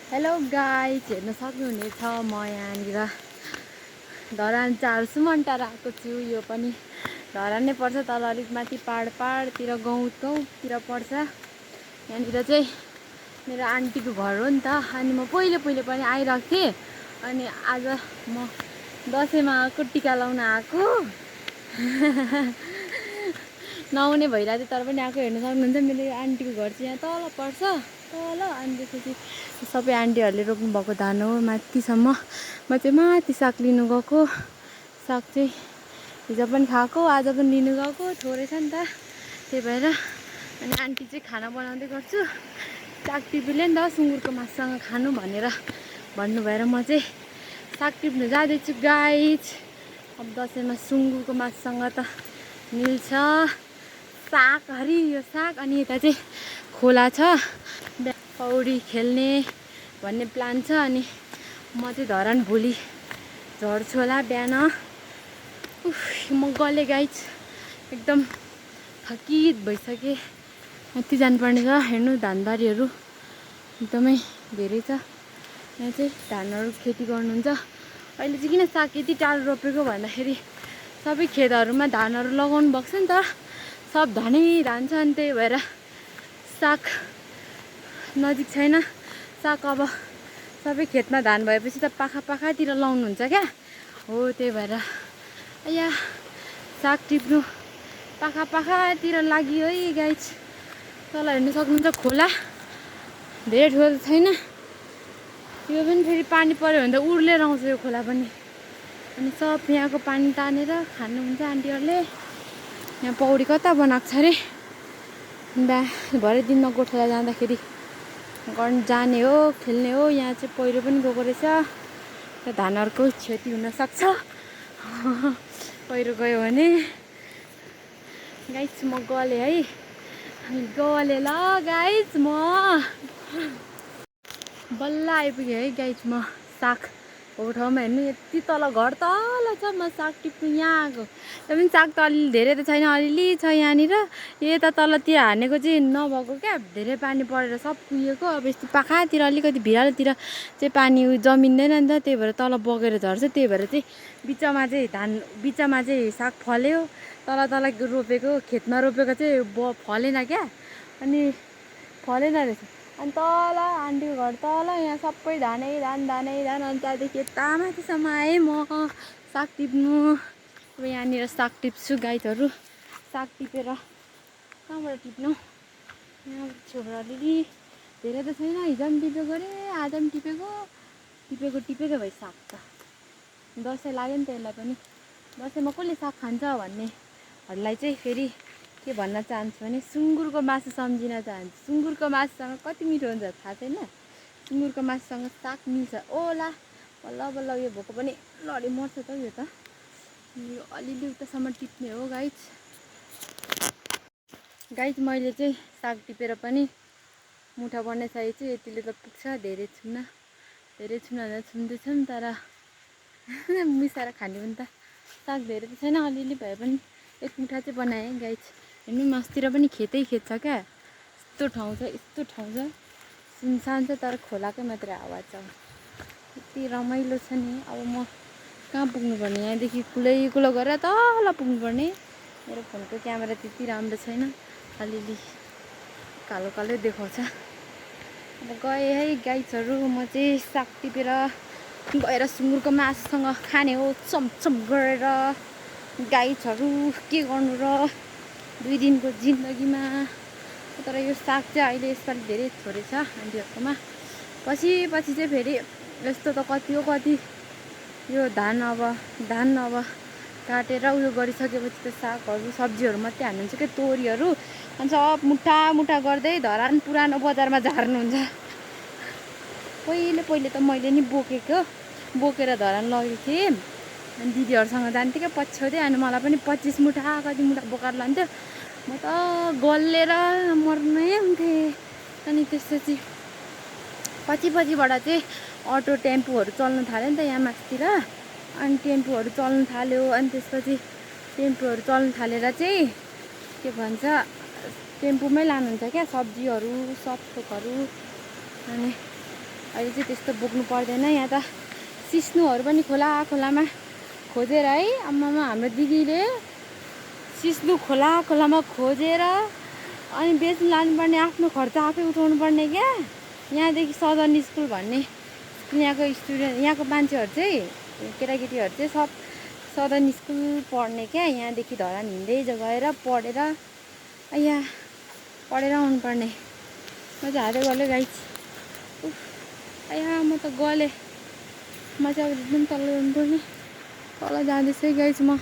Hello guys, हेर्न सक्नुहुनेछ म यहाँनिर धरान 4 सुमन्टार आएको छु। यो पनि धरान नै पर्छ, तल अलिक माथि पाहाडतिर गाउँतिर पर्छ। यहाँनिर चाहिँ मेरो आन्टीको घर हो नि त। अनि म पहिले पनि आइरहेको थिएँ। अनि आज म दसैँमा आएको, टिका लाउन आएको। नआउने भइरहेको थियो तर पनि आएको। हेर्न सक्नुहुन्छ मेरो आन्टीको घर चाहिँ यहाँ तल पर्छ, तल। अनि त्यसपछि सबै आन्टीहरूले रोप्नु भएको धान हो माथिसम्म। म चाहिँ माथि साग लिनु गएको। साग चाहिँ हिजो पनि खाएको, आज पनि लिनु गएको। थोरै छ नि त, त्यही भएर। अनि आन्टी चाहिँ खाना बनाउँदै गर्छु। साग टिपेले नि त सुँगुरको मासुसँग खानु भनेर भन्नु भएर म चाहिँ साग टिप्नु जाँदैछु गाइज। अब दसैँमा सुँगुरको मासुसँग त मिल्छ साग, हरियो साग। अनि यता चाहिँ खोला छ, पौडी खेल्ने भन्ने प्लान छ। अनि म चाहिँ धरान भोलि झर्छु होला बिहान। म गलेँ गाइज, एकदम थकित भइसकेँ। माथि जानुपर्ने छ। हेर्नु धानबारीहरू एकदमै धेरै छ। यहाँ चाहिँ धानहरू खेती गर्नुहुन्छ। अहिले चाहिँ किन साग यति टाढो रोपेको भन्दाखेरि सबै खेतहरूमा धानहरू लगाउनु भएको छ नि त। सब धानै धान छ। अनि त्यही भएर साग नजिक छैन। साग अब सबै खेतमा धान भएपछि त पाखातिर लाउनुहुन्छ क्या हो। त्यही भएर या साग टिप्नु पाखातिर लाग्यो है गाइज। तल हेर्नु सक्नुहुन्छ खोला, धेरै ठुलो त छैन। यो पनि फेरि पानी पऱ्यो भने त उर्लेर आउँछ यो खोला पनि। अनि सब यहाँको पानी तानेर खानुहुन्छ आन्टीहरूले। यहाँ पौडी कता बनाएको छ अरे। भरे दिनमा गोठला जाँदाखेरि गर्न जाने हो, खेल्ने हो। यहाँ चाहिँ पहिरो पनि गएको रहेछ। धानहरूको क्षति हुनसक्छ पहिरो गयो भने। गाइज म गलेँ है, गलेँ ल गाइज। म बल्ल आइपुगेँ है गाइज। म साग भएको ठाउँमा हेर्नु, यति तल घर तल छ। म साग टिप्नु यहाँ आएको। त्यो पनि साग त अलि धेरै त छैन, अलिअलि छ यहाँनिर। यता तलतिर हानेको चाहिँ नभएको क्या, धेरै पानी परेर सब कुहिएको। अब यस्तो पाखातिर अलिकति भिरालोतिर चाहिँ पानी जमिँदैन नि त, त्यही भएर तल बगेर झर्छ। त्यही भएर चाहिँ बिचमा चाहिँ साग फल्यो। तल रोपेको, खेतमा रोपेको चाहिँ फलेन क्या। अनि फलेन रहेछ। अनि तल आन्टीको घर तल, यहाँ सबै धानै धान। अनि त्यहाँदेखि यता माथिसम्म आएँ म साग टिप्नु। अब यहाँनिर साग टिप्छु गाइजहरू। साग टिपेर कहाँबाट टिप्नु, यहाँ छेउबाट अलिअलि, धेरै त छैन। हिजो पनि टिपेको अरे, आज पनि टिपेको भए साग त। दसैँ लाग्यो नि त यसलाई पनि। दसैँमा कसले साग खान्छ भन्नेहरूलाई चाहिँ फेरि के भन्न चाहन्छु भने सुँगुरको मासु सम्झिन चाहन्छु। सुँगुरको मासुसँग कति मिठो हुन्छ थाहा छैन। सुँगुरको मासुसँग साग मिल्छ ओला। बल्ल यो भोको पनि लडी मर्छ त यो त। यो अलिअलि उतासम्म टिप्ने हो गाइज। मैले चाहिँ साग टिपेर पनि मुठा बनाइसकेको छु। यतिले त पुग्छ, धेरै छुन्न भनेर छुन्दैछौँ। तर मिसाएर खाने पनि त साग धेरै त छैन, अलिअलि भए पनि एक मुठा चाहिँ बनाएँ गाइज। हेर्नु मस्तिर पनि खेत छ क्या। यस्तो ठाउँ छ, सुनसान छ, तर खोलाकै मात्रै आवाज छ। यति रमाइलो छ नि। अब म कहाँ पुग्नुपर्ने, यहाँदेखि कुलो गरेर तल पुग्नुपर्ने। मेरो फोनको क्यामेरा त्यति राम्रो छैन, अलिअलि कालो देखाउँछ। अब गएँ है गाइजहरू। म चाहिँ साग टिपेर गएर सुँगुरको मासुसँग खाने हो चमचम गरेर। गाइजहरू के गर्नु र 2 दिनको जिन्दगीमा। तर यो साग चाहिँ अहिले यसपालि धेरै थोरै छ आन्टीहरूकोमा। पछि चाहिँ फेरि यस्तो त कति यो धान अब काटेर उयो गरिसकेपछि त सागहरू सब्जीहरू मात्रै हाल्नुहुन्छ क्या, तोरीहरू। अनि सब मुठा गर्दै धरान पुरानो बजारमा झार्नुहुन्छ। पहिले त मैले नि बोकेर धरान लगेको थिएँ। अनि दिदीहरूसँग जान्थेँ क्या पछ्याउँदै। अनि मलाई पनि 25 मुठा कति मुठा बोकाएर लान्थ्यो। म त गलेर मर्नै हुन्थेँ। अनि त्यसपछि पछिबाट चाहिँ अटो टेम्पूहरू चल्नु थाल्यो नि त यहाँ माथितिर। अनि टेम्पूहरू चल्नु थाल्यो। अनि त्यसपछि टेम्पूहरू चल्नु थालेर चाहिँ के भन्छ, टेम्पूमै लानुहुन्छ क्या सब्जीहरू, सब थोकहरू। अनि अहिले चाहिँ त्यस्तो बोक्नु पर्दैन। यहाँ त सिस्नुहरू पनि खोलामा खोजेर है, आम्मामा हाम्रो दिदीले सिस्नु खोलामा खोजेर अनि बेच्नु लानुपर्ने, आफ्नो खर्च आफै उठाउनु पर्ने क्या। यहाँदेखि सदर्न स्कुल भन्ने यहाँको स्टुडेन्ट, यहाँको मान्छेहरू चाहिँ, केटाकेटीहरू चाहिँ सब सदर्न स्कुल पढ्ने क्या। यहाँदेखि धरान हिँड्दै गएर पढेर आउनुपर्ने। म चाहिँ हातै गलेँ गाइस। म त गलेँ। म चाहिँ अब एकदम तल जानुपर्ने। तल जाँदैछु है गाइस म।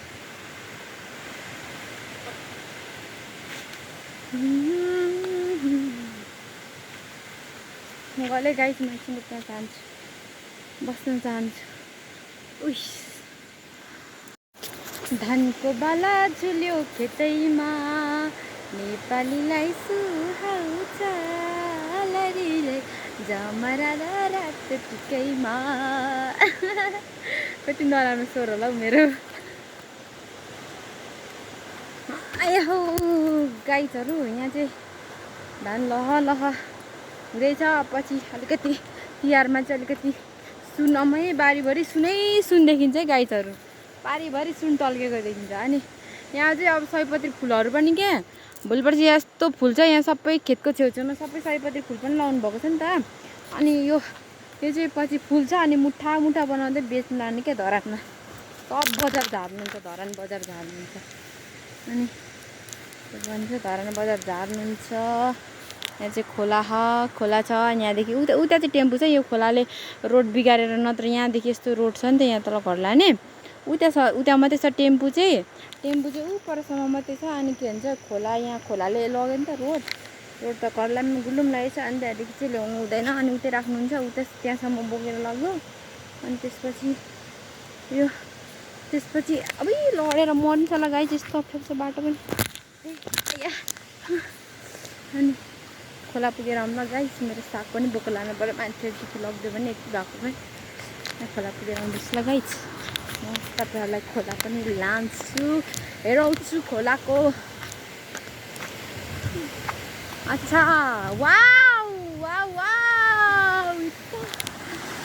गलेँ गाइस, म एकछिन बस्न चाहन्छु, धानको बाला झुल्यो खेतैमा, नेपालीलाई सुहाउँछ लरीले जमरा रात टिकैमा। कति नराम्रो स्वर होला हौ मेरो। आयो गाइसहरू, यहाँ चाहिँ धान लह हुँदैछ। पछि अलिकति तिहारमा चाहिँ अलिकति सुनमै बारीभरि सुन देखिन्छ है गाइसहरू। बारीभरि सुन टल्केको देखिन्छ। अनि यहाँ चाहिँ अब सयपत्री फुलहरू पनि क्या भोलि पर्सि यस्तो फुल्छ। यहाँ सबै खेतको छेउछाउमा सबै सयपत्री फुल पनि लाउनु भएको छ नि त। अनि यो चाहिँ पछि फुल्छ अनि मुठा बनाउँदै बेच्नु लाने क्या धरानमा। सब बजार झार्नुहुन्छ, धरान बजार झार्नुहुन्छ। अनि के भन्छ, धरान बजार झार्नुहुन्छ। यहाँ चाहिँ खोला छ। यहाँदेखि उता चाहिँ टेम्पो छ। यो खोलाले रोड बिगारेर, नत्र यहाँदेखि यस्तो रोड छ नि त यहाँ तल घर लाने। उता मात्रै छ टेम्पो चाहिँ ऊ परसम्म मात्रै छ। अनि के भन्छ, यहाँ खोलाले लग्यो नि त रोड त घरलाई पनि गुल्लुम लागेको छ। अनि त्यहाँदेखि चाहिँ ल्याउनु हुँदैन। अनि उतै राख्नुहुन्छ, त्यहाँसम्म बोकेर लग्यो। अनि त्यसपछि अब लडेर मर्छ होला गाई। यस्तो अप्ठ्यारो छ बाटो पनि। अनि खोला पुगेर आउँला गाइस। मेरो साग पनि बोकेर लानु पर्यो, मान्छेदेखि लगिदियो भने यति भएको खै। खोला पुगेर आउँदैछु ल गाइस। म तपाईँहरूलाई खोला पनि लान्छु, हेराउँछु खोलाको। अच्छा वाउ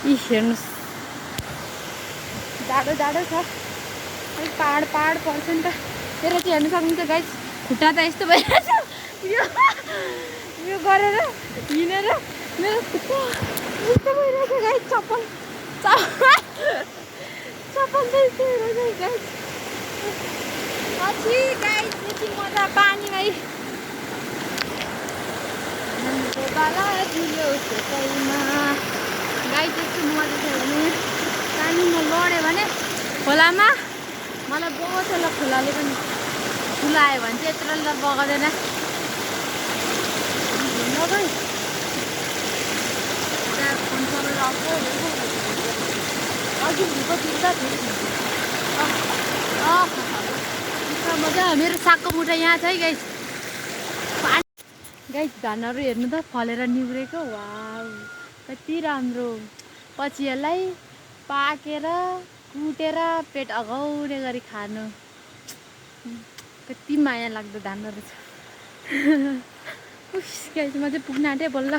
हेर्नुहोस्, जाडो छ। अलिक पहाड पर्छ नि त। मेरो चाहिँ हेर्नु सक्नुहुन्छ गाइस, खुट्टा त यस्तो भइरहेछ। यो गरेर हिँडेर मेरो खुट्टा यस्तो भइरहेछ गाइस। चप्पल चाहिँ यस्तो भइरहेछ गाइस। पछि गाइस यति मजा पानीमै। धानको बाला झुल्यो खेतैमा। गाइस यस्तो मजा छ भने पानीमा लड्यो भने खोलामा, मलाई बगाउँछ ल। खोलाले पनि फुलायो भने चाहिँ यत्रो त बगाउँदैन। मजा। मेरो सागको मुठा यहाँ छ है गाइस। धानहरू हेर्नु त फलेर निहुरेको। वाउ कति राम्रो। पछि यसलाई पाकेर कुटेर पेट अघाउने गरी खानु कति माया लाग्दो धानहरू छ। गाइस म चाहिँ पुग्न आँटेँ बल्ल।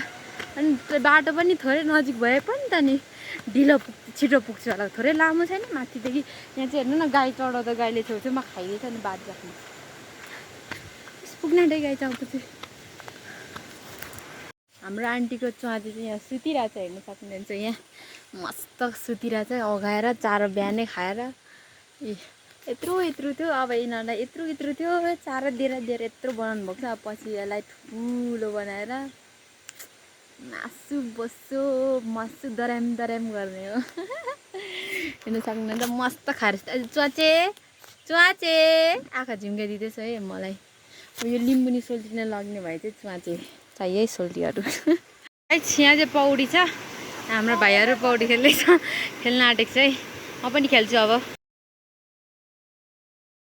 अनि बाटो पनि थोरै नजिक भए पनि त नि छिटो पुग्छु होला। थोरै लामो छैन माथिदेखि। यहाँ चाहिँ हेर्नु न, गाई चढाउँदा गाईले छेउछाउमा खाइदिएछ नि बात राख्नु। पुग्न आँटेँ गाई चढाउँछु। हाम्रो आन्टीको च्वाँची चाहिँ यहाँ सुतिरहेछ, हेर्नु सक्नुहुन्छ। यहाँ मस्त सुतिरहेछ अघाएर, चारो बिहानै खाएर। यत्रो थियो। अब यिनीहरूलाई यत्रो थियो, चारो दिएर यत्रो बनाउनु भएको छ। अब पछि यसलाई ठुलो बनाएर मासु दराम गर्ने हो। हेर्नु सक्नुहुन्छ मस्त खाएर च्वाचे आँखा झिम्काइदिँदैछ है मलाई। यो लिम्बुनी सोल्टिन लग्ने भए चाहिँ च्वाचे चाहिए सोल्टीहरू। यहाँ चाहिँ पौडी छ। हाम्रो भाइहरू पौडी खेल्न आँटेको छ है। म पनि खेल्छु अब।